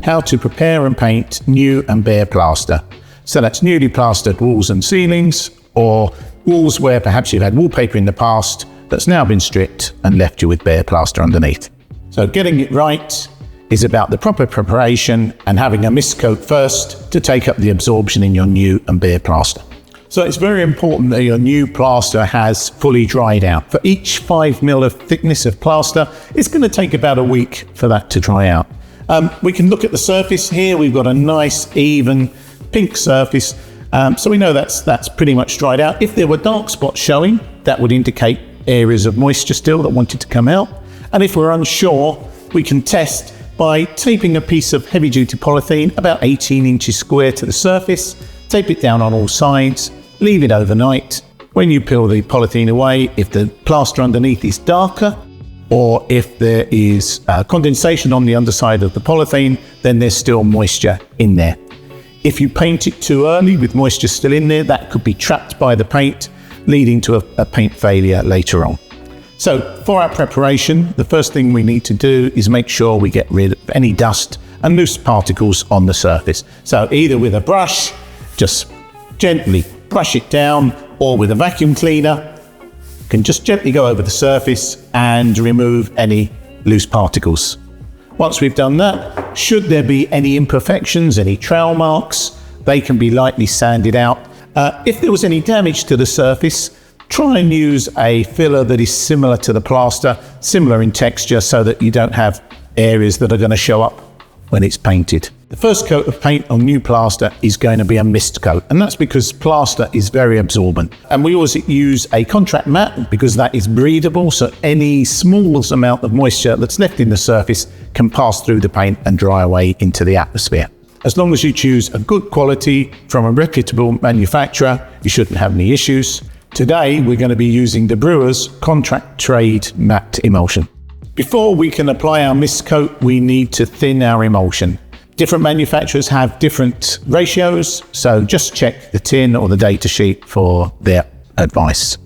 how to prepare and paint new and bare plaster. So that's newly plastered walls and ceilings, or walls where perhaps you've had wallpaper in the past that's now been stripped and left you with bare plaster underneath. So getting it right is about the proper preparation and having a mist coat first to take up the absorption in your new and bare plaster. So it's very important that your new plaster has fully dried out. For each 5 mil of thickness of plaster, it's going to take about a week for that to dry out. We can look at the surface here. We've got a nice even pink surface, so we know that's pretty much dried out. If there were dark spots showing, that would indicate areas of moisture still that wanted to come out. And if we're unsure, we can test by taping a piece of heavy-duty polythene about 18 inches square to the surface, tape it down on all sides, leave it overnight. When you peel the polythene away, if the plaster underneath is darker, or if there is condensation on the underside of the polythene, then there's still moisture in there. If you paint it too early with moisture still in there, that could be trapped by the paint, leading to a paint failure later on. So for our preparation, the first thing we need to do is make sure we get rid of any dust and loose particles on the surface. So either with a brush, just gently brush it down, or with a vacuum cleaner, you can just gently go over the surface and remove any loose particles. Once we've done that, should there be any imperfections, any trowel marks, they can be lightly sanded out. If there was any damage to the surface, try and use a filler that is similar to the plaster, similar in texture, so that you don't have areas that are going to show up when it's painted. The first coat of paint on new plaster is going to be a mist coat, and that's because plaster is very absorbent. And we always use a contract mat because that is breathable, so any smallest amount of moisture that's left in the surface can pass through the paint and dry away into the atmosphere. As long as you choose a good quality from a reputable manufacturer, you shouldn't have any issues. Today, we're going to be using the Brewer's Contract Trade Matte Emulsion. Before we can apply our mist coat, we need to thin our emulsion. Different manufacturers have different ratios, so just check the tin or the data sheet for their advice.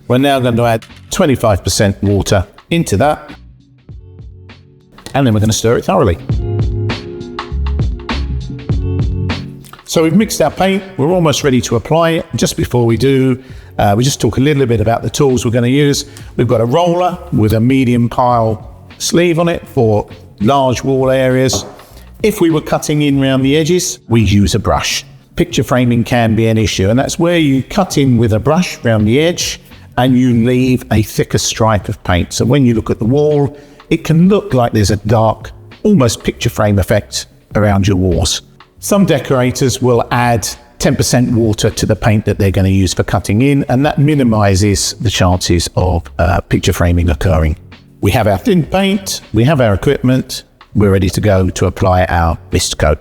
We're now going to add 25% water into that, and then we're going to stir it thoroughly. So we've mixed our paint, we're almost ready to apply it. Just before we do, we just talk a little bit about the tools we're going to use. We've got a roller with a medium pile sleeve on it for large wall areas. If we were cutting in around the edges, we use a brush. Picture framing can be an issue, and that's where you cut in with a brush around the edge and you leave a thicker stripe of paint. So when you look at the wall, it can look like there's a dark, almost picture frame effect around your walls. Some decorators will add 10% water to the paint that they're going to use for cutting in, and that minimizes the chances of picture framing occurring. We have our thin paint, we have our equipment, we're ready to go to apply our mist coat.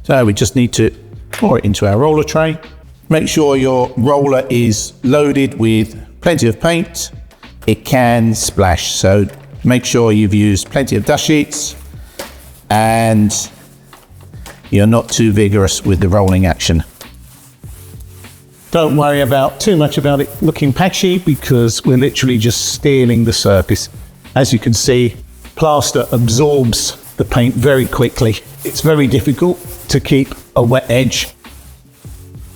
So we just need to pour it into our roller tray. Make sure your roller is loaded with plenty of paint. It can splash, so make sure you've used plenty of dust sheets and you're not too vigorous with the rolling action. Don't worry about too much about it looking patchy, because we're literally just stealing the surface. As you can see, plaster absorbs the paint very quickly. It's very difficult to keep a wet edge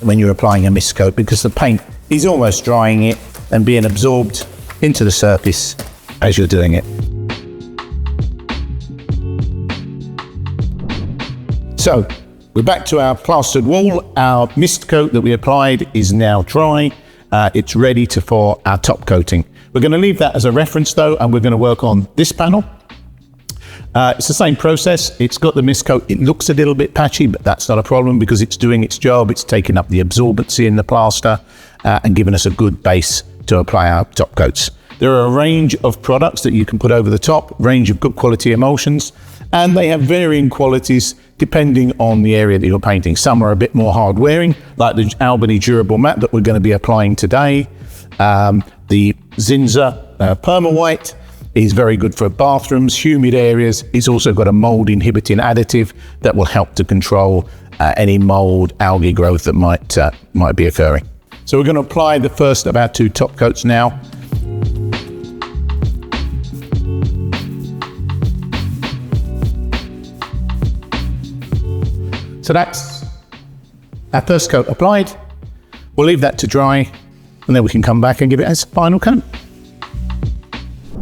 when you're applying a mist coat, because the paint is almost drying it and being absorbed into the surface as you're doing it. So we're back to our plastered wall. Our mist coat that we applied is now dry. It's ready for our top coating. We're going to leave that as a reference though, and we're going to work on this panel. It's the same process. It's got the mist coat. It looks a little bit patchy, but that's not a problem because it's doing its job. It's taking up the absorbency in the plaster and giving us a good base to apply our top coats. There are a range of products that you can put over the top, range of good quality emulsions, and they have varying qualities depending on the area that you're painting. Some are a bit more hard wearing, like the Albany Durable Matte that we're going to be applying today. The Zinza Perma White is very good for bathrooms, humid areas. It's also got a mold inhibiting additive that will help to control any mold, algae growth that might be occurring. So we're going to apply the first of our two top coats now. So that's our first coat applied. We'll leave that to dry, and then we can come back and give it as a final coat.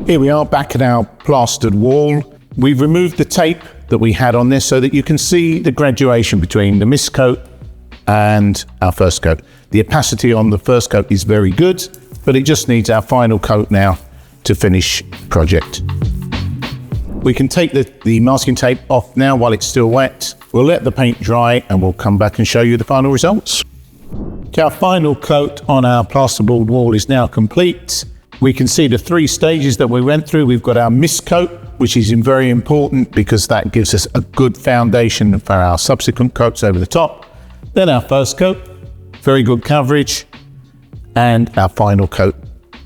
Here we are back at our plastered wall. We've removed the tape that we had on this so that you can see the graduation between the mist coat and our first coat. The opacity on the first coat is very good, but it just needs our final coat now to finish the project. We can take the masking tape off now while it's still wet. We'll let the paint dry and we'll come back and show you the final results. Okay, our final coat on our plasterboard wall is now complete. We can see the 3 stages that we went through. We've got our mist coat, which is very important because that gives us a good foundation for our subsequent coats over the top. Then our first coat, very good coverage, and our final coat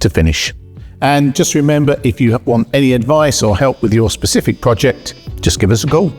to finish. And just remember, if you want any advice or help with your specific project, just give us a call.